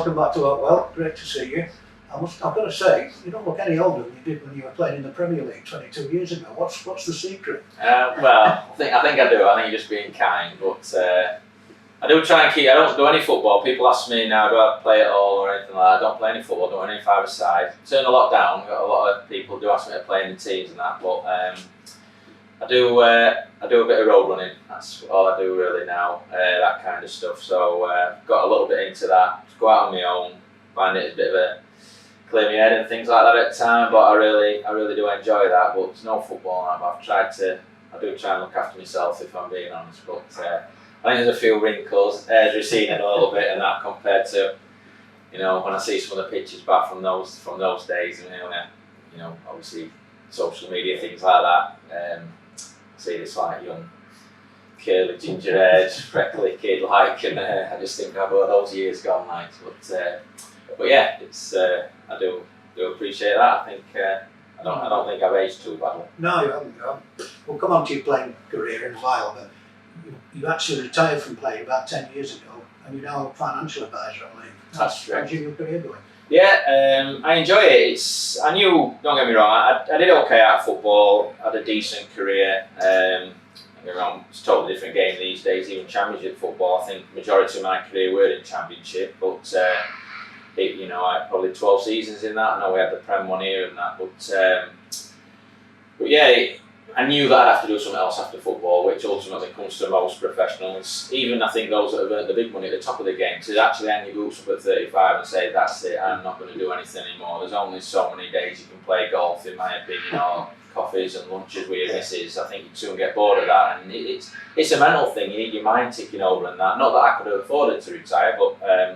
welcome back to Oakwell. Great to see you. I've got to say, you don't look any older than you did when you were playing in the Premier League 22 years ago. What's the secret? Well, I think I do. I think you're just being kind, but I do try and keep. I don't do any football. People ask me now, do I play at all or anything like that? I don't play any football. Don't any five-a-side. Turn a lot down. Got a lot of people do ask me to play in the teams and that, but I do a bit of road running. That's all I do really now. That kind of stuff. So got a little bit into that. Just go out on my own. Find it a bit of a clear my head and things like that at the time, but I really do enjoy that. But it's no football now. But I do try and look after myself if I'm being honest. But I think there's a few wrinkles, hair's receding a little bit, and that compared to, when I see some of the pictures back from those days, and obviously social media, things like that. I see this like young, curly, ginger-haired, freckly kid, and I just think, how about those years gone, like. But yeah, it's I do appreciate that. I think I don't think I've aged too badly. No, you haven't. We'll come on to your playing career in a while, but you actually retired from playing about 10 years ago, and you're now a financial advisor on LUMB. That's true. How's your career going? Yeah, I enjoy it. I knew, don't get me wrong, I did okay at football, had a decent career. It's a totally different game these days, even championship football. I think majority of my career were in championship, but I had probably 12 seasons in that. I know we had the Prem one here and that, but yeah, I knew that I'd have to do something else after football, which ultimately comes to most professionals. Even I think those that have earned the big money at the top of the game, to actually hang your boots up at 35 and say, that's it, I'm not going to do anything anymore. There's only so many days you can play golf, in my opinion, or coffees and lunches with your missus. I think you'd soon get bored of that, and it's a mental thing. You need your mind ticking over and that. Not that I could have afforded to retire, but I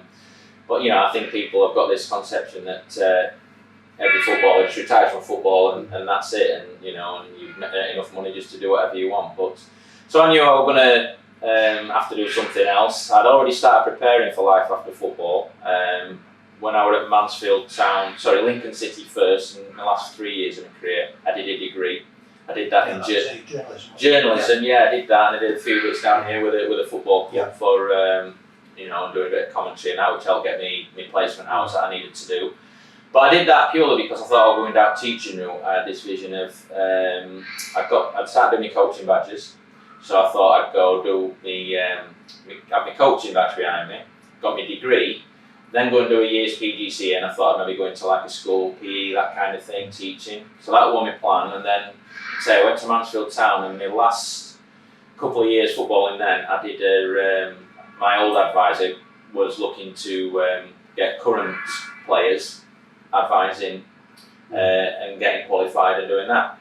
think people have got this conception that every footballer just retires from football and that's it, and you've earned enough money just to do whatever you want. But so I knew I was going to have to do something else. I'd already started preparing for life after football. When I was at Lincoln City first, in the last 3 years of my career, I did a degree. I did that in journalism. Yeah, I did that, and I did a few bits down here with a football club for doing a bit of commentary and that, which helped get me my placement hours that I needed to do. But I did that purely because I thought I was going down teaching route. I had this vision of I'd started doing my coaching badges, so I thought I'd go do have my coaching badge behind me, got my degree, then go and do a year's PGCE, and I thought I'd maybe go into like a school, PE, that kind of thing, teaching. So that was my plan, and then I went to Mansfield Town, and my last couple of years footballing then, I did my old advisor was looking to get current players advising and getting qualified and doing that.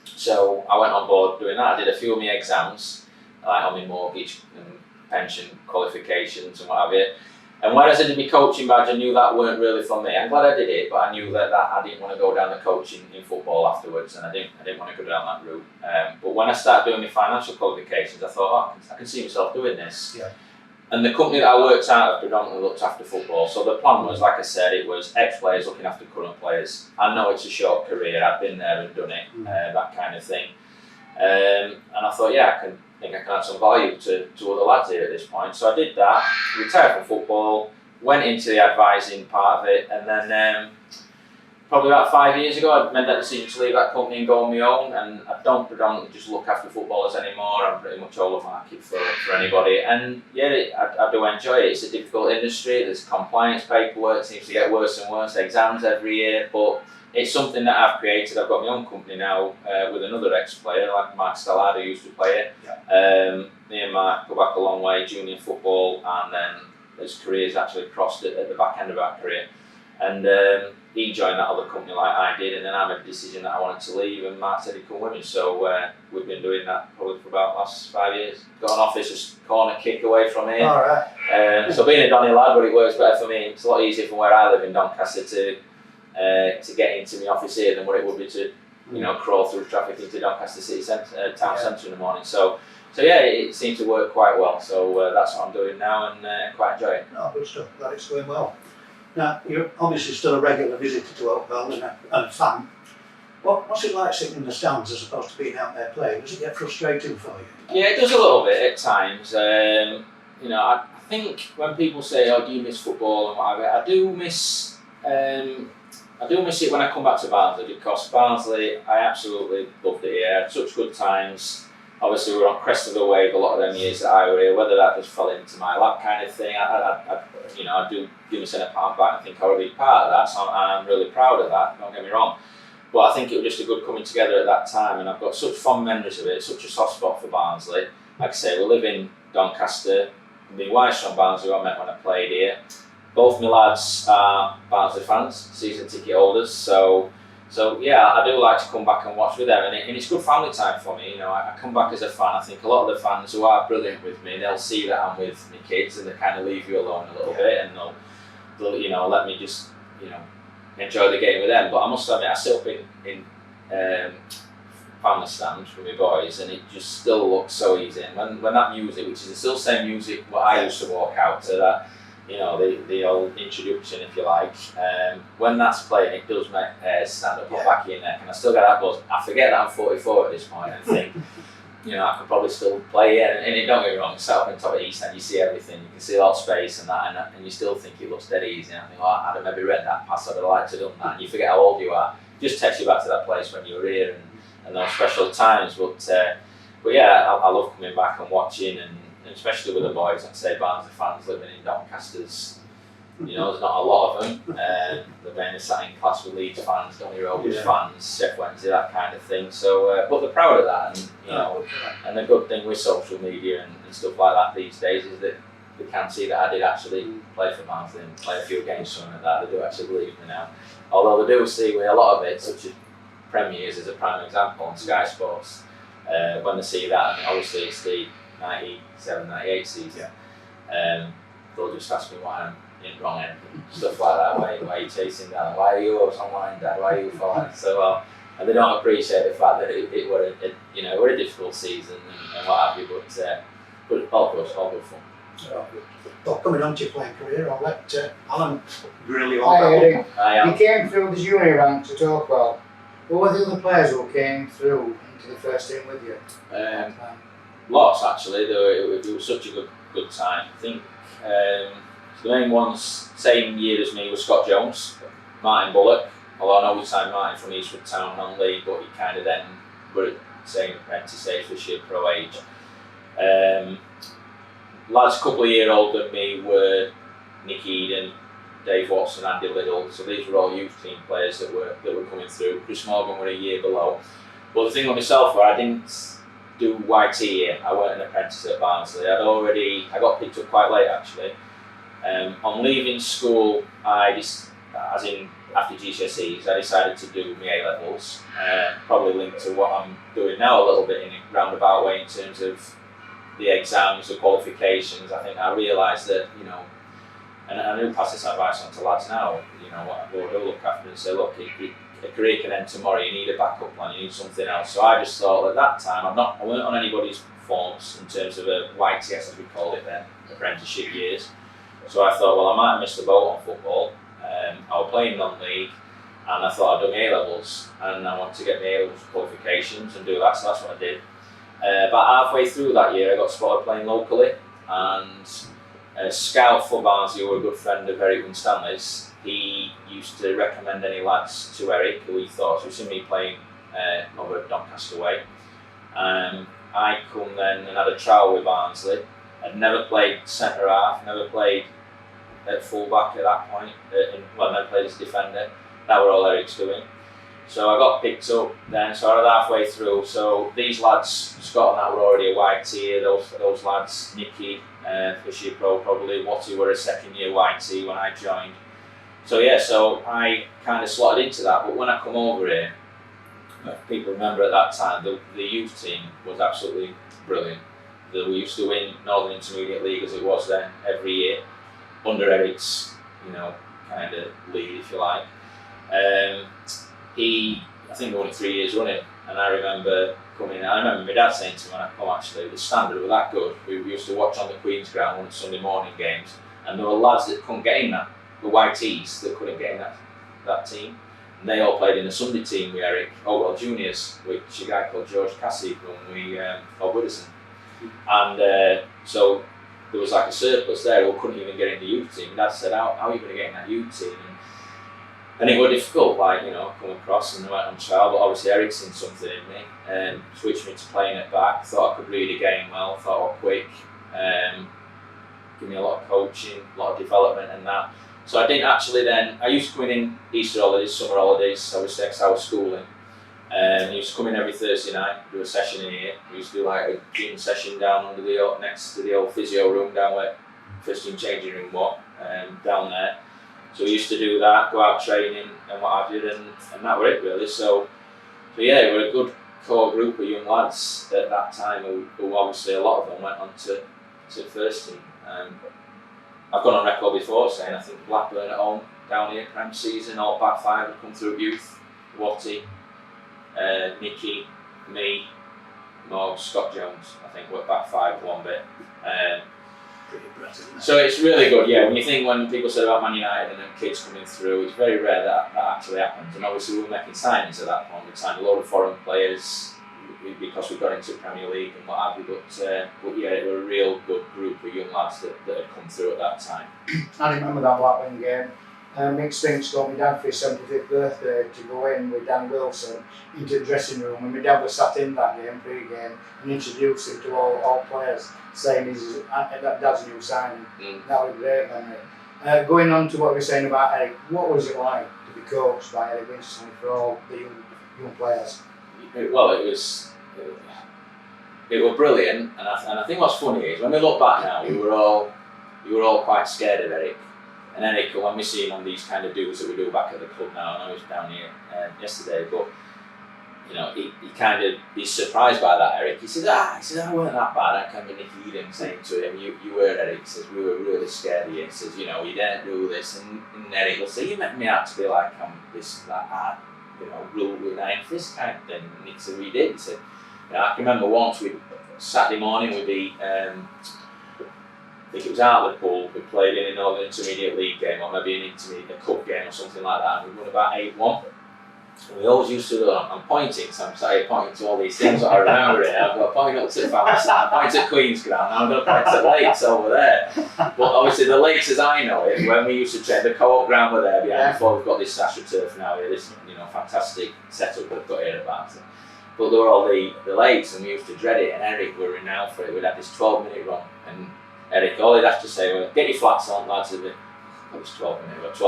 So I went on board doing that. I did a few of my exams, like on my mortgage and pension qualifications and what have you. And whereas I did my coaching badge, I knew that weren't really for me. I'm glad I did it, but I knew that I didn't want to go down the coaching in football afterwards, and I didn't want to go down that route. But when I started doing my financial qualifications, I thought, I can see myself doing this. Yeah. And the company that I worked out of predominantly looked after football. So the plan was, like I said, it was ex-players looking after current players. I know it's a short career, I've been there and done it, that kind of thing. And I thought, I think I can add some value to other lads here at this point. So I did that, retired from football, went into the advising part of it, and then probably about 5 years ago, I made that decision to leave that company and go on my own. And I don't predominantly just look after footballers anymore. I'm pretty much all over market for anybody. And I do enjoy it. It's a difficult industry. There's compliance paperwork, it seems to get worse and worse, exams every year. But it's something that I've created. I've got my own company now with another ex-player, like Mark Stallard, who used to play it. Yeah. Me and Mark go back a long way, junior football, and then his career's actually crossed at the back end of our career. And he joined that other company like I did, and then I made a decision that I wanted to leave, and Mark said he'd come with me. So we've been doing that probably for about the last 5 years. Got an office just a corner kick away from here. All right. So being a Donny lad, but it works better for me. It's a lot easier from where I live in Doncaster to get into my office here than what it would be to crawl through traffic into Doncaster city town centre in the morning. So yeah, it seems to work quite well. So that's what I'm doing now, and quite enjoy it. Oh, good stuff. Glad it's going well. Now, you're obviously still a regular visitor to Oakwell and a fan. What's it like sitting in the stands as opposed to being out there playing? Does it get frustrating for you? Yeah, it does a little bit at times. I think when people say, "Oh, do you miss football?" and whatever, I do miss it when I come back to Barnsley, because Barnsley, I absolutely loved it here. I had such good times. Obviously, we were on crest of the wave a lot of them years that I were here. Whether that just fell into my lap kind of thing, I do give myself a pat back and think I would be part of that. So I'm really proud of that. Don't get me wrong. But I think it was just a good coming together at that time, and I've got such fond memories of it. Such a soft spot for Barnsley. Like I say, we live in Doncaster. My wife's from Barnsley, who I met when I played here. Both my lads are Barnsley fans, season ticket holders. So yeah, I do like to come back and watch with them, and it's good family time for me. You know, I come back as a fan. I think a lot of the fans who are brilliant with me, they'll see that I'm with my kids, and they kind of leave you alone a little bit, and they'll let me just enjoy the game with them. But I must admit, I sit up in family stand with my boys, and it just still looks so easy. And when that music, which is the still same music what I used to walk out to, that the old introduction, if you like, when that's playing, it does make hairs stand up on back of your neck, and I still get that buzz. I forget that I'm 44 at this point and think, I could probably still play it, and don't get me wrong, sat up on top of East Stand, you see everything, you can see a lot of space and that, and you still think it looks dead easy, and I think, I'd have maybe read that pass, I'd have liked to have done that, and you forget how old you are. It just takes you back to that place when you were here and those special times, but yeah, I love coming back and watching, and especially with the boys. I'd say Barnsley fans living in Doncaster's, there's not a lot of them. They're mainly sat in class with Leeds fans, Donny Rovers fans, Chef Wednesday, that kind of thing. So, but they're proud of that, and and the good thing with social media and stuff like that these days is that they can see that I did actually play for Barnsley and play a few games, something like that. They do actually believe me now. Although they do see with a lot of it, such as Premiers as a prime example on Sky Sports, when they see that, and obviously it's the 97, 98 season, they'll just ask me why I'm in wrong end and stuff like that. Why are you chasing down? Why are you online, Dad? Why are you following? So, and they don't appreciate the fact that it were a difficult season and what have you, but all good fun. Well, coming on to your playing career, I'll let Alan grill you on that one. You came through the junior ranks at Oakwell. What were the other players who came through into the first team with you? Lots actually. It was such a good time. I think the main ones, same year as me, was Scott Jones, Martin Bullock. Although I know we signed Martin from Eastwood Town non-league, but he kind of then were at the same apprentice age this year, pro age. Lads a couple of years older than me were Nick Eden, Dave Watson, Andy Liddell. So these were all youth team players that were coming through. Chris Morgan were a year below. But the thing with myself where I didn't do YT here. I went an apprentice at Barnsley. I got picked up quite late actually. On leaving school, after GCSEs, I decided to do my A-levels. Probably linked to what I'm doing now a little bit in a roundabout way in terms of the exams, the qualifications. I think I realised that, and I do pass this advice on to lads now, what I do look after and say, look, a career can end tomorrow, you need a backup plan, you need something else. So I just thought at that time, I weren't on anybody's forms in terms of a YTS as we called it then, apprenticeship years. So I thought, well, I might have missed the boat on football. I was playing non-league, and I thought I'd done A-levels, and I wanted to get my A-levels qualifications and do that, so that's what I did. About halfway through that year, I got spotted playing locally, and a scout for Barnsley, who were a good friend of Eric Winstanley's, he used to recommend any lads to Eric, who he thought, so he seen me playing over at Doncaster way. I come then and had a trial with Barnsley. I'd never played centre half, never played at full back at that point, never played as a defender. That were all Eric's doing. So I got picked up then, so I was halfway through. So these lads, Scott and that were already a YT, those lads, Nicky, this year pro probably, Watty were a second year YT when I joined. So yeah, so I kind of slotted into that, but when I come over here, people remember at that time, the youth team was absolutely brilliant. We used to win Northern Intermediate League as it was then every year, under Eric's, kind of lead, if you like. I think we won it 3 years running, and I remember coming in, I remember my dad saying to me when I come actually, the standard were that good. We used to watch on the Queen's Ground on Sunday morning games, and there were lads that couldn't get in that, the YTs that couldn't get in that team. And they all played in the Sunday team with Eric, Oakwell Juniors, which a guy called George Cassie from Widdowson. And so there was like a surplus there who couldn't even get in the youth team. And Dad said, how are you going to get in that youth team? And it was difficult, like, you know, come across, and I went on trial, but obviously Eric seen something in me and switched me to playing at back. Thought I could read a game well, thought I was quick, give me a lot of coaching, a lot of development and that. So I didn't actually then, I used to come in Easter holidays, summer holidays, obviously because I was schooling. I used to come in every Thursday night, do a session in here. We used to do like a gym session down under the next to the old physio room down where first team changing room was, down there. So we used to do that, go out training and what have you, and that was it really. So yeah, we were a good core group of young lads at that time who obviously a lot of them went on to first team. I've gone on record before saying I think Blackburn at home down here, Prem season, all back five have come through youth. Watty, Nicky, me, Mo, Scott Jones, I think we're back five one bit. Pretty impressive, isn't it? So it's really good, yeah. When you think, when people said about Man United and then kids coming through, it's very rare that actually happens. And obviously we were making signings at that point. We signed a lot of foreign players because we got into the Premier League and what have you. But yeah, it were a real good group of young lads that had come through at that time. I remember that Blackburn game. Mick Spinks got my dad for his 75th birthday to go in with Dan Wilson into the dressing room, and my dad was sat in that game, pre-game, and introduced him to all players, saying he's that dad's new signing. That was a great memory. Going on to what we were saying about Eric, what was it like to be coached by Eric Winston for all the young players? It was brilliant, and I think what's funny is when we look back now, we were all quite scared of Eric. And Eric, when we see him on these kind of do's that we do back at the club now, I know he was down here yesterday, but you know, he's surprised by that, Eric. He says, I weren't that bad. I can be Nicky Eden saying to him, you were, Eric. He says, we were really scared of you. He says, you know, you didn't do this. And Eric will say, you make me out to be like I'm this, that hard, you know, rule with knife, this kind of thing. And he said, we did. He said, you know, I can remember once, Saturday morning, we'd be, I think it was Hartlepool, we played in an intermediate league game or maybe a cup game or something like that, and we won about 8-1. And we always used to do, I'm pointing, so I'm starting pointing to all these things that I remember here. I've got to point up to the Palace, I point at Queen's Ground, now I'm going to point to Lakes over there. But obviously the Lakes as I know it, when we used to train, the co-op ground were there behind before we've got this AstroTurf now here, this fantastic setup we've got here at Barnsley. But there were all the Lakes and we used to dread it, and Eric were renowned for it. We'd have this 12-minute run, and Eric, all he'd have to say was, get your flats on, lads, it was 12 minutes,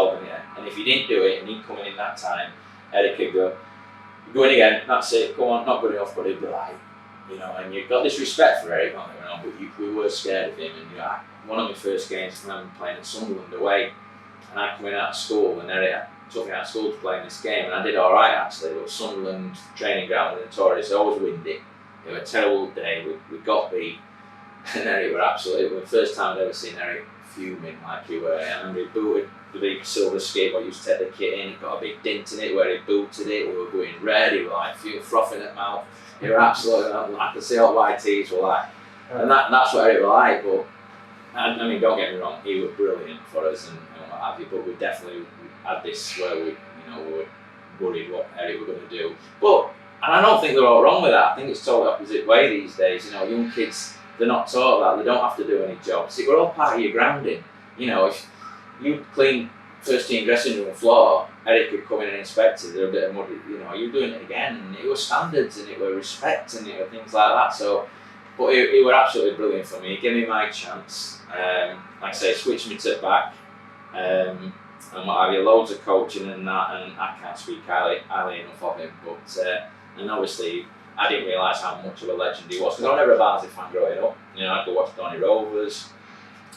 and if you didn't do it and he'd come in that time, Eric would go in again, that's it, go on, not good enough, but he'd be like, you know, and you've got this respect for Eric, but we were scared of him, and you know, one of my first games, I remember playing at Sunderland away, and I'd come in out of school, and Eric took me out of school to play in this game, and I did alright actually, but Sunderland training ground was notorious, always windy, it was a terrible day, we got beat. And Eric were absolutely, it was the first time I'd ever seen Eric fuming like he were. I remember he booted the big silver skip, I used to take the kit in, it got a big dint in it where he booted it, we were going red, he was like frothing at mouth. He were absolutely, I could see all YTs were like, and that's what Eric was like, but, I mean, don't get me wrong, he was brilliant for us and what have you, but we definitely had this where we were worried what Eric were going to do. But, and I don't think they're all wrong with that, I think it's totally opposite way these days, you know, young kids, they're not taught that, they don't have to do any jobs. We're all part of your grounding. You know, if you clean first team dressing room floor, Eric could come in and inspect it, they're a bit of muddy, you know, you're doing it again. And it was standards and it was respect and it were things like that. So, but he were absolutely brilliant for me. He gave me my chance. Like I say, switched me to back. And what have you, loads of coaching and that, and I can't speak highly enough of him. But, and obviously, I didn't realise how much of a legend he was, because I was never a Barnsley fan growing up. You know, I'd go watch Donny Rovers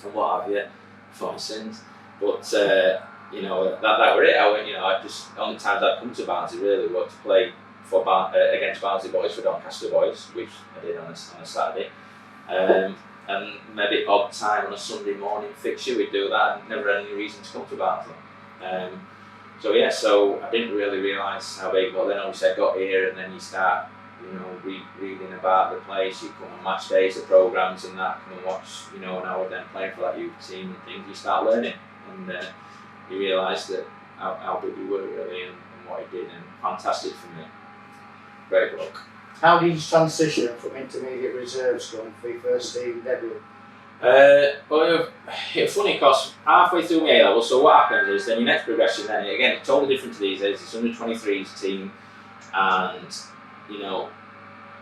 and what have you, for sins. But you know, that were it. I just the only times I'd come to Barnsley really were to play for against Barnsley boys for Doncaster boys, which I did on a Saturday, and maybe odd time on a Sunday morning fixture we'd do that. And never had any reason to come to Barnsley. So I didn't really realise how big. But then obviously I got here, and then you start, you know, reading about the place, you come on match days, the programmes and that, come and watch, you know, and I would then play for that youth team and things, you start learning, and you realise that how big you were really and what he did, and fantastic for me. Great book. How did you transition from intermediate reserves going for your first team debut? Well, it's funny because halfway through my A level, so what happens is then your next progression, then again, it's totally different to these days. It's under 23s team, and you know,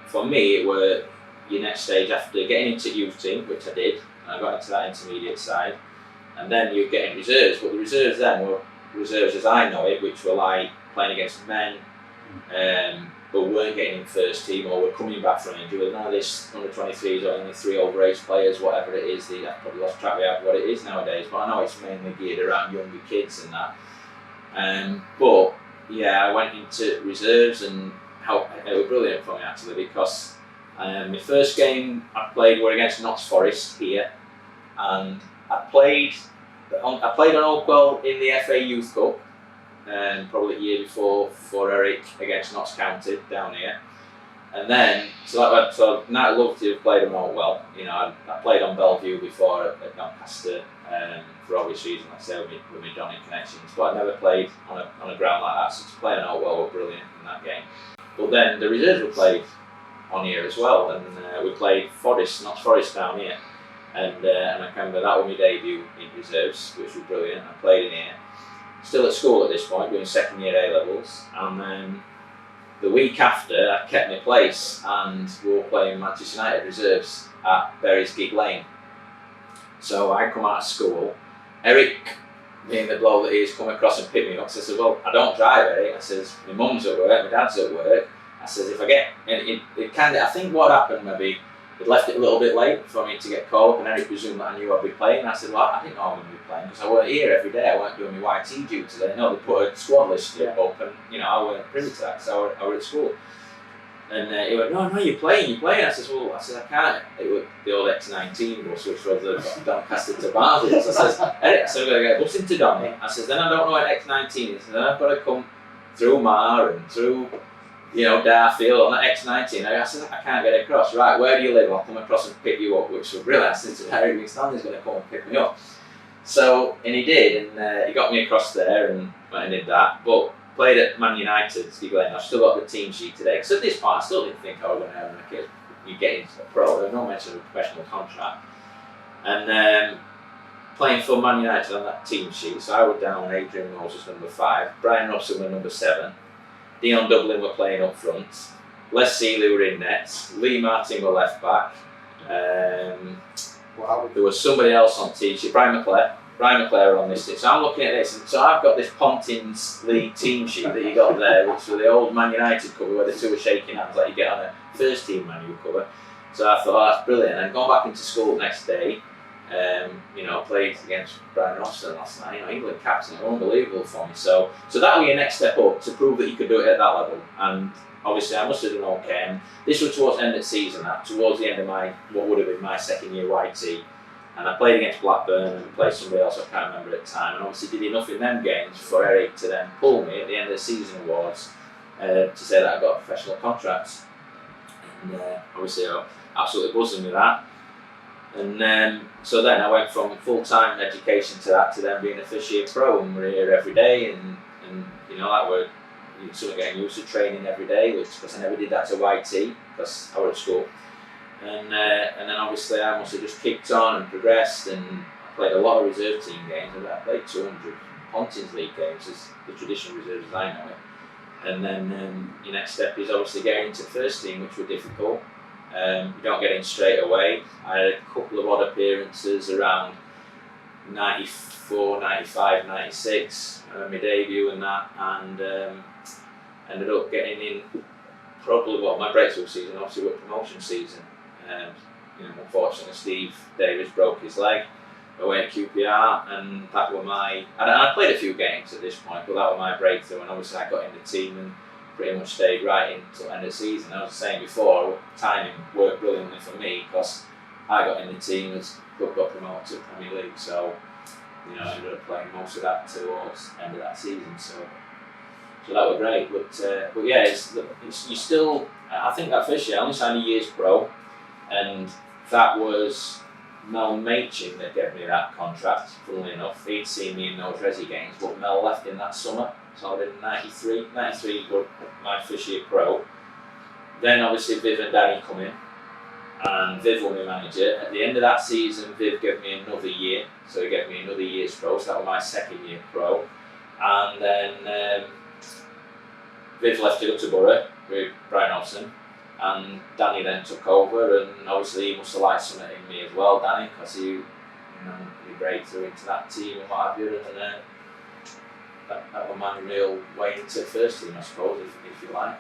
for me, it were your next stage after getting into youth team, which I did, and I got into that intermediate side, and then you're getting reserves. But the reserves then were reserves as I know it, which were like playing against men, but weren't getting in first team or were coming back from injury. None of this under 23s or only 3 overage players, whatever it is. I've probably lost track of what it is nowadays, but I know it's mainly geared around younger kids and that. But yeah, I went into reserves and they were brilliant for me actually, because my first game I played were against Notts Forest here, and I played on Oakwell in the FA Youth Cup. Probably the year before for Eric against Notts County down here, and then so now I'd love to have played on Oakwell. You know, I played on Bellevue before at Doncaster for obvious reasons, like I say with my Donny connections, but I never played on a ground like that. So to play on Oakwell were brilliant in that game. But then the reserves were played on here as well, and we played Notts Forest down here, and I can remember that was my debut in reserves, which was brilliant. I played in here. Still at school at this point, doing second year A levels, and then the week after I kept my place and we were playing Manchester United reserves at Berry's Gig Lane. So I come out of school, Eric, being the bloke that he is, come across and pick me up. So I said, well, I don't drive, Eric. I says, my mum's at work, my dad's at work. I says, if I get, and it kind of, I think what happened maybe, they'd left it a little bit late for me to get called up, and Eric presumed that I knew I'd be playing. I said, well, I didn't know I was going to be playing because I weren't here every day. I weren't doing my YT duties. I know they put a squad list up, and you know I weren't privy to that, so I was at school. And he went, no, you're playing. I said, I can't. It was the old X19 bus, which was the Doncaster to Barnsley. So I says, Eric, so I'm going to get a bus into Donny. I says, then I don't know what X19 is. And then I've got to come through Mar and through, you know, Darfield on that X19. I said, I can't get across. Right, where do you live? I'll come across and pick you up, which was brilliant. I said, Harry Stanley's going to come and pick me up. So, and he did, and he got me across there and went and did that. But played at Man United, Steve Lane. I've still got the team sheet today. Because at this point, I still didn't think I was going to ever make it. You get into a pro, there was no mention of a professional contract. And playing for Man United on that team sheet, so I was down Adrian Moses, number 5, Brian Robson was number 7, Dion Dublin were playing up front, Les Seeley were in nets, Lee Martin were left back, there was somebody else on team sheet, Brian McClare were on this team. So I'm looking at this, and so I've got this Pontins League team sheet that you got there, which was the old Man United cover where the two were shaking hands like you get on a first team manual cover. So I thought, oh, that's brilliant. And going back into school the next day, you know, played against Brian Robson last night, you know, England captain, unbelievable for me. So that was your next step up to prove that you could do it at that level. And obviously I must have done okay. And this was towards the end of the season, towards the end of what would have been my second year YT. And I played against Blackburn and played somebody else I can't remember at the time, and obviously did enough in them games for Eric to then pull me at the end of the season awards to say that I got a professional contract. And obviously I was absolutely buzzing with that. And so then I went from full-time education to that to then being a first year pro, and we're here every day, and you know that we're sort of getting used to training every day, which because I never did that to YT because I was at school. And then obviously I must have just kicked on and progressed, and I played a lot of reserve team games. I played 200 Pontins League games as the traditional reserves as I know it. And then your next step is obviously getting into first team, which were difficult. You don't get in straight away. I had a couple of odd appearances around 94, 95, 96, my debut and that, and ended up getting in probably my breakthrough season, obviously with promotion season. You know, unfortunately Steve Davis broke his leg away at QPR, and that were I played a few games at this point, but that was my breakthrough, and obviously I got in the team and pretty much stayed right until the end of the season. I was saying before, timing worked brilliantly for me because I got in the team as club got promoted to the Premier League, so you know, I ended up playing most of that towards the end of that season. So that was great, but yeah, it's you still. I think that first year I only signed a year's pro, and that was Mel Machin that gave me that contract. Funnily enough, he'd seen me in those Resi games, but Mel left in that summer, so I did 93 was my first year pro. Then obviously Viv and Danny come in, and Viv was my manager. At the end of that season, Viv gave me another year, so he gave me another year's pro, so that was my second year pro. And then Viv left to go to Borough with Brian Hobson, and Danny then took over, and obviously he must have liked something in me as well, Danny, because he break through into that team and what have you, and that was my real way into first team, I suppose, if you like.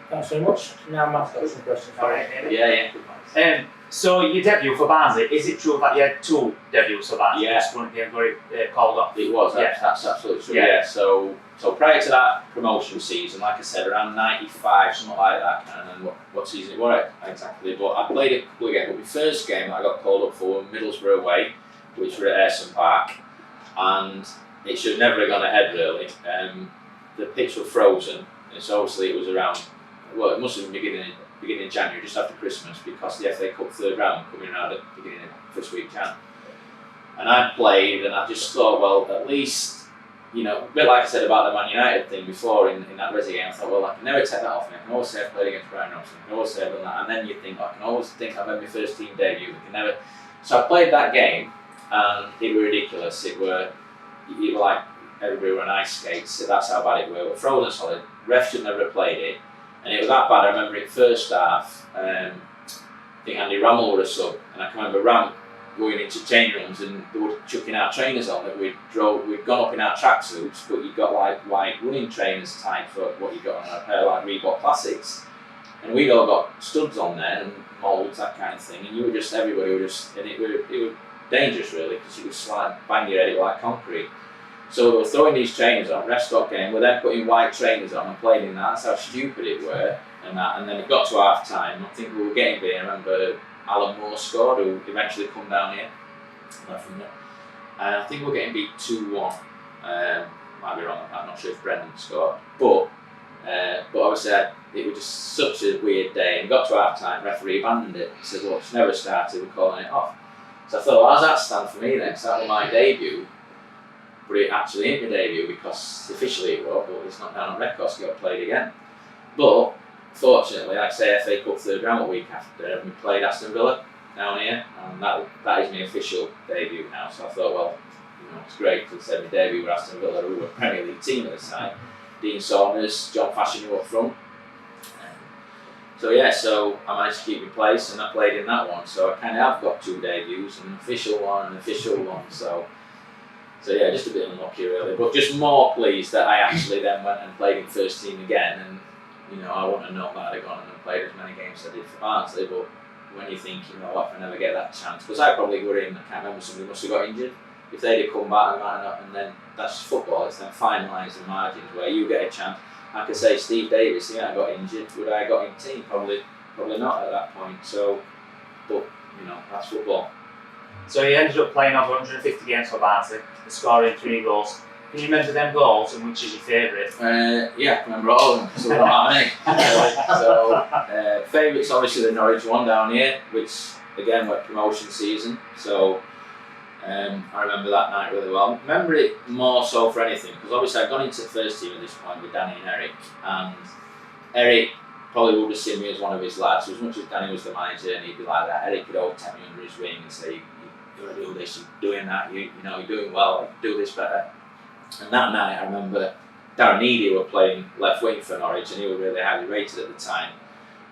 Thanks very much. Now Matt's got some questions for you. Yeah. So your debut for Barnsley, is it true that you had 2 debuts for Barnsley? Yeah. Just one game got it called off. It was, Yeah. that's absolutely true. Yeah. Yeah. So prior to that promotion season, like I said, around 95, something like that, and then what season it was exactly, but I played a couple of games. But my first game that I got called up for Middlesbrough away, which were at Ayresome Park, and it should never have gone ahead really. The pitch was frozen, and so obviously it was around, well, it must have been beginning of January, just after Christmas, because the FA Cup third round coming around at the beginning of first week Jan. And I played, and I just thought, well, at least, a bit like I said about the Man United thing before in that Resi game, I thought, well, I can never take that off me. I can always say I played against Brian Robson, I can always say I've done that, and then you think, I can always think I made my first team debut, I can never. So I played that game, and it was ridiculous. It were like everybody were on ice skates, so that's how bad it were. It was frozen solid, ref should never have played it, and it was that bad. I remember it first half, I think Andy Rammell was a sub, and I can remember Ram going into change rooms and they were chucking our trainers on that we'd gone up in our tracksuits, but you'd got like white running trainers type for what you got on a pair of like Reebok Classics, and we'd all got studs on there and moulds, that kind of thing, and everybody were just, and it was dangerous really, because you would slide, bang your head like concrete. So we were throwing these trainers on, ref stop game, we're then putting white trainers on and playing in that. That's how stupid it were, and then it got to half time. I think we were getting beat. I remember Alan Moore scored, who eventually come down here. And I think we were getting beat 2-1. Might be wrong, I'm not sure if Brendan scored. But obviously it was just such a weird day, and got to half time, referee abandoned it. He said, well, it's never started, we're calling it off. So I thought, well, how does that stand for me then? Because that was my debut. But it actually ain't my debut, because officially it was, but it's not down on record, so it got played again. But fortunately, like I say, FA Cup third round a week after, we played Aston Villa down here, and that is my official debut now. So I thought, well, it's great to say my debut with Aston Villa, who were a Premier League team at the time. Dean Saunders, John Fashion up front. So I managed to keep my place, and I played in that one. So I kind of have got 2 debuts, an official one and an official one. So yeah, just a bit unlucky really, but just more pleased that I actually then went and played in first team again, and I wouldn't have known that I'd have gone and played as many games as I did for Barnsley, but when you think, what if I never get that chance, because I probably were in, I can't remember, somebody must have got injured, if they'd have come back, I might not, and then that's football, it's then finalising margins where you get a chance. I could say Steve Davis, he got injured, would I have got in team? Probably not at that point, but that's football. So you ended up playing over 150 games for Barnsley, scoring 3 goals. Can you remember them goals, and which is your favourite? Yeah, I remember all of them, so they're not many. Favourites obviously the Norwich one down here, which again was promotion season, so I remember that night really well. I remember it more so for anything, because obviously I'd gone into the first team at this point with Danny and Eric, and Eric probably would have seen me as one of his lads. So as much as Danny was the manager and he'd be like that, Eric could always take me under his wing and say, you're going to do this, you're doing that, you're doing well, do this better. And that night I remember Darren Adie were playing left wing for Norwich, and he was really highly rated at the time.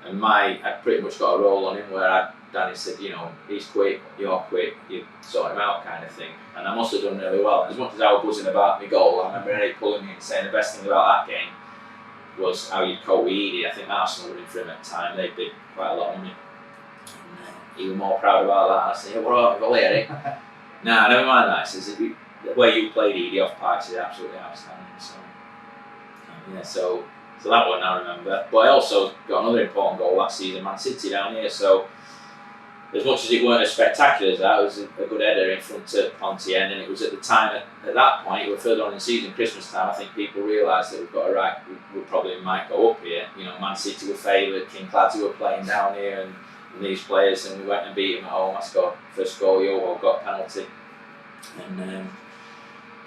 And I pretty much got a role on him where Danny said, he's quick, you're quick, you sort him out kind of thing. And I must have done really well. And as much as I was buzzing about my goal, I remember Eric pulling me and saying the best thing about that game was how you'd cope with Adie. I think Arsenal were in for him at the time, they bid quite a lot on me. And he was more proud about that. I said, what about my goal, Eric? Nah, never mind that. He says, the way you played Adie off parks is absolutely outstanding. So that one I remember. But I also got another important goal last season, Man City down here. So as much as it weren't as spectacular as that, it was a good header in front of Pontienne, and it was at the time, at that point, we were further on in the season, Christmas time, I think people realised that we've got a right, we probably might go up here. Man City were favoured, Kinclads were playing down here, and these players, and we went and beat them at home. I scored first goal, Yoho got a penalty. And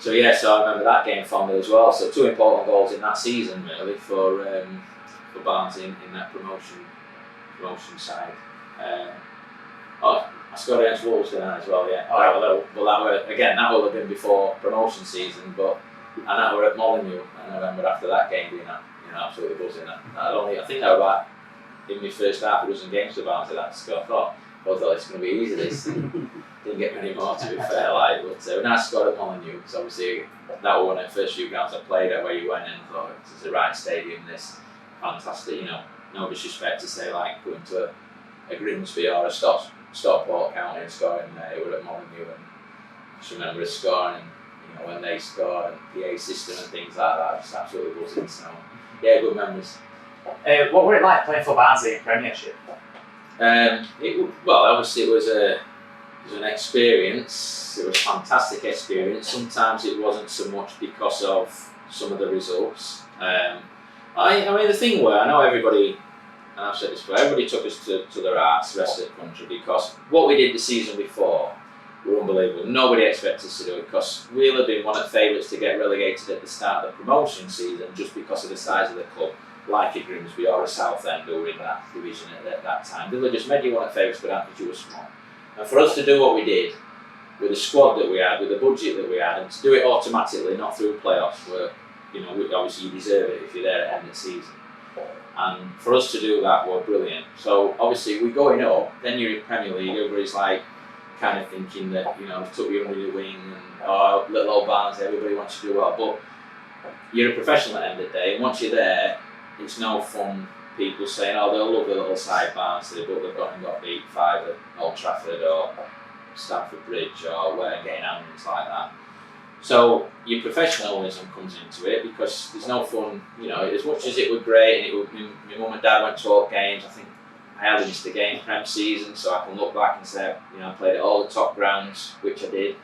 so I remember that game fondly as well. So 2 important goals in that season really for Barnsley in that promotion side. I scored against Wolves tonight as well, yeah. Oh, yeah. That will have been before promotion season, but and that were at Molineux, and I remember after that game being absolutely buzzing. I think that was about in my first half a dozen games for Barnsley that score. I thought it's going to be easy this. Didn't get many more to be fair, but when I scored at Molineux, because obviously that was one of the first few grounds I played at where you went in and thought it's the right stadium, this fantastic, no disrespect to say like going to a Grimsby or a Stockport County and scoring there, it was at Molineux, and I just remember us scoring and when they scored and PA system and things like that, just absolutely buzzing. So yeah, good memories. What were it like playing for Barnsley in Premiership? Obviously it was an experience. It was a fantastic experience. Sometimes it wasn't so much because of some of the results. The thing where I know everybody, and I've said this before, everybody took us to their hearts, the rest of the country, because what we did the season before were unbelievable. Nobody expected us to do it because we'll have been one of the favourites to get relegated at the start of the promotion season just because of the size of the club, like a Grimsby or a Southend who were in that division at that time. They'll have just made you one of the favourites, but not because you were small. And for us to do what we did, with the squad that we had, with the budget that we had, and to do it automatically, not through playoffs, where obviously you deserve it if you're there at the end of the season. And for us to do that was brilliant. So obviously we're going up, then you're in Premier League, everybody's like kind of thinking that, they took you under the wing and little old Barnsley, everybody wants you to do well. But you're a professional at the end of the day, and once you're there, it's no fun people saying, they'll love the little side Barnsley, but they've got beat 5 at Old Trafford or Stamford Bridge or where getting ambulance like that. So your professionalism comes into it because there's no fun, as much as it was great and my mum and dad went to all games. I think I hardly missed a game Prem season, so I can look back and say, I played at all the top grounds, which I did,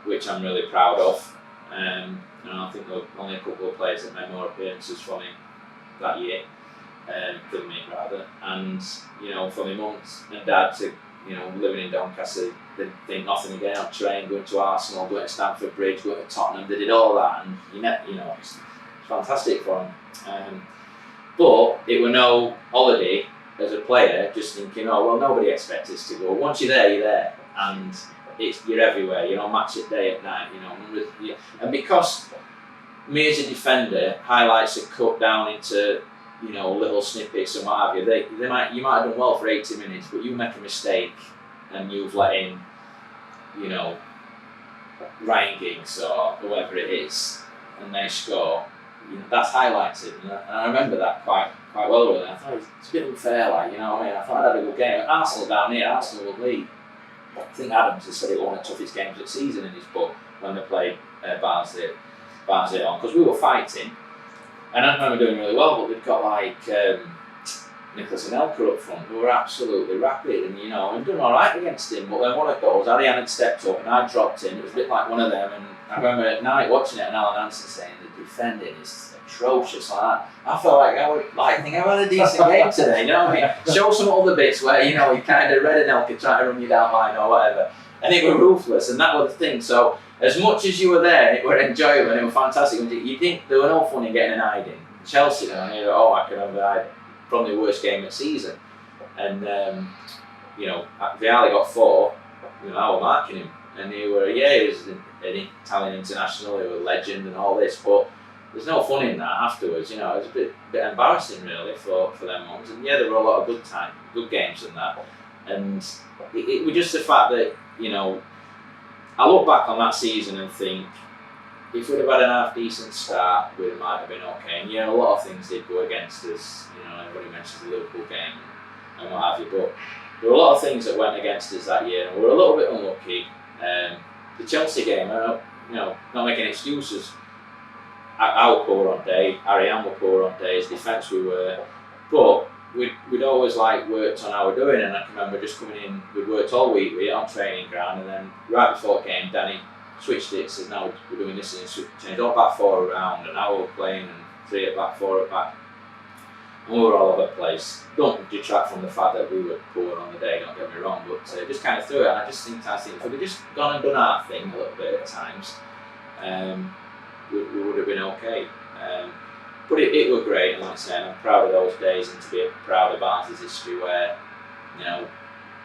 which I'm really proud of. I think there were only a couple of players that made more appearances for me that year, than me rather. And for my mum and dad to living in Doncaster, they think nothing again of train, going to Arsenal, going to Stamford Bridge, going to Tottenham. They did all that, and it's fantastic for them. But it were no holiday as a player, just thinking, nobody expects us to go. Once you're there, you're there, and you're everywhere. Match it day at night. And because me as a defender, highlights are cut down into little snippets and what have you. You might have done well for 80 minutes, but you make a mistake and you've let in, Ryan Giggs or whoever it is, and they score. That's highlighted, and I remember that quite well. Really, I thought it's a bit unfair, I thought I'd had a good game. Arsenal down here, Arsenal will lead. I think Adams has said it was one of the toughest games of the season in his book when they played Barnsley on, because we were fighting. And I remember doing really well, but we've got like Nicholas and Elker up front who were absolutely rapid, and and done all right against him. But then one of those, Adie had stepped up and I dropped in. It was a bit like one of them, and I remember at night watching it and Alan Hansen saying the defending is atrocious like that. I felt like I think I've had a decent game today. Show some other bits where you kind of read an Elker trying to run you down line or whatever, and it were ruthless, and that was the thing. So as much as you were there, it were enjoyable and it was fantastic. You think there were no fun in getting an hiding. Chelsea, I can remember I had probably the worst game of the season, and Vialli got 4. I was marking him, and he was an Italian international, he was a legend and all this, but there's no fun in that afterwards. It was a bit embarrassing really for them ones. And there were a lot of good games in that, and it was just the fact that I look back on that season and think, if we'd have had an half decent start, we might have been okay. And a lot of things did go against us. Everybody mentions the Liverpool game and what have you, but there were a lot of things that went against us that year, and we were a little bit unlucky. The Chelsea game, not making excuses. I was poor on day, Ariane were poor on days, defence we were, but we'd always worked on how we're doing, and I can remember just coming in, we'd worked all week on training ground, and then right before it came, Danny switched it, says now we're doing this, and changed all back 4 around, and now we're playing, and 3 at back, 4 at back, and we were all over the place. Don't detract from the fact that we were poor on the day, don't get me wrong, but just kind of threw it, and I think if we'd just gone and done our thing a little bit at times, we would have been okay. but it was great, and like I say, I'm proud of those days, and to be proud of Barnsley's history where, you know,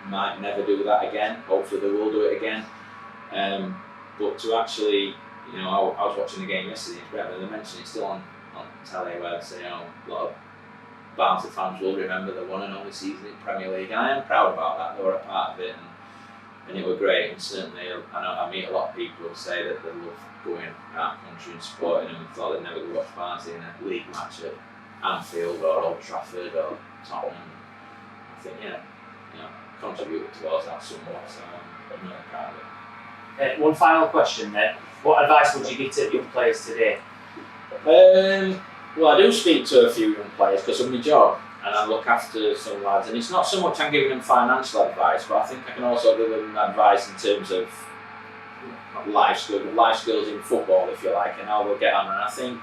might never do that again. Hopefully they will do it again. But to actually, you know, I was watching the game yesterday in Brentford, they mentioned it's still on telly where they say, you know, a lot of Barnsley fans will remember the one and only season in Premier League, and I am proud about that. They were a part of it, and it was great. And certainly, I know I meet a lot of people who say that they love going out of country and supporting them, and thought they'd never go watch Barnsley in a league match at Anfield or Old Trafford or Tottenham. I think, you know, contributed towards that somewhat, so I'm really proud of it. One final question then. What advice would you give to young players today? Well, I do speak to a few young players because of my job, and I look after some lads, and it's not so much I'm giving them financial advice, but I think I can also give them advice in terms of life skills in football, if you like, and how they'll get on. And I think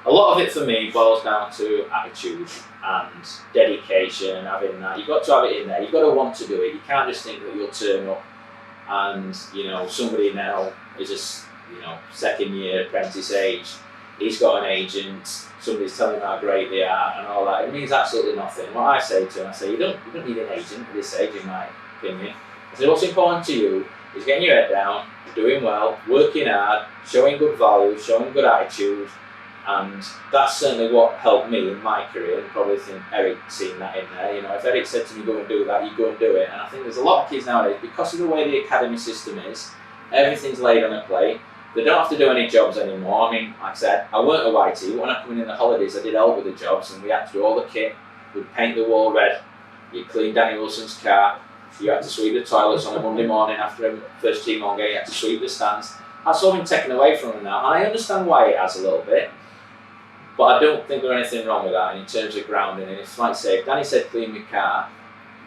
a lot of it for me boils down to attitude and dedication and having that. You've got to have it in there. You've got to want to do it. You can't just think that you'll turn up and, you know, somebody now is a, you know, second year apprentice age. He's got an agent, somebody's telling him how great they are and all that. It means absolutely nothing. What I say to him, I say, you don't need an agent at this age, in my opinion. I say, what's important to you is getting your head down, doing well, working hard, showing good values, showing good attitude, and that's certainly what helped me in my career, and probably think Eric's seen that in there. You know, if Eric said to me, go and do that, you go and do it. And I think there's a lot of kids nowadays, because of the way the academy system is, everything's laid on a plate. They don't have to do any jobs anymore. I mean, like I said, I weren't a YT. When I come in the holidays, I did help with the jobs, and we had to do all the kit. We'd paint the wall red. You'd clean Danny Wilson's car. You had to sweep the toilets on a Monday morning after a first team home game. You had to sweep the stands. That's all been taken away from them now, and I understand why it has a little bit. But I don't think there's anything wrong with that. And in terms of grounding, and if, like I say, if Danny said clean my car,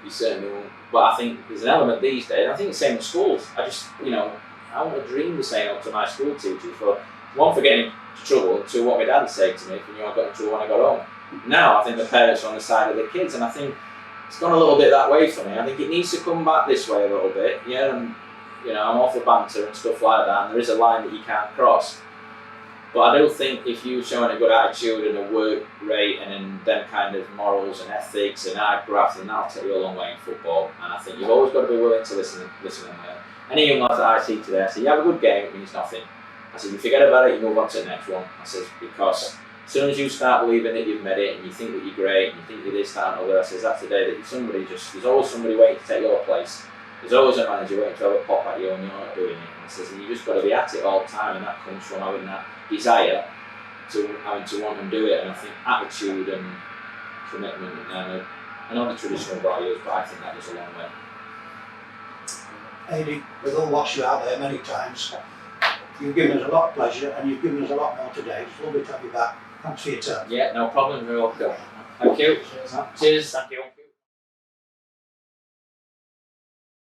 you certainly won't. But I think there's an element these days. I think it's the same in schools. I just, you know, I want to dream the same up to my school teachers for one, for getting into trouble, two, what my dad would say to me, you know, I got into trouble when I got home. Now I think the parents are on the side of the kids, and I think it's gone a little bit that way for me. I think it needs to come back this way a little bit, yeah. And you know, I'm all for banter and stuff like that, and there is a line that you can't cross. But I do think if you're showing a good attitude and a work rate and then kind of morals and ethics and hard graft, then that'll take you a long way in football. And I think you've always got to be willing to listen and learn. Any young lads that I see today, I say, you have a good game, it means nothing. I said, you forget about it, you move on to the next one. I said, because as soon as you start believing that you've made it and you think that you're great and you think you're this, that and other, I said, that's the day that there's always somebody waiting to take your place. There's always a manager waiting to have a pop at you and you're not doing it. And I says, and you just got to be at it all the time, and that comes from having that desire to having to want and do it. And I think attitude and commitment and I know the traditional values, but I think that goes a long way. Adie, we've all watched you out there many times. You've given us a lot of pleasure, and you've given us a lot more today. It's lovely to have you back. Thanks for your time. Yeah, no problem, you're welcome. Thank you. Cheers. Thank you.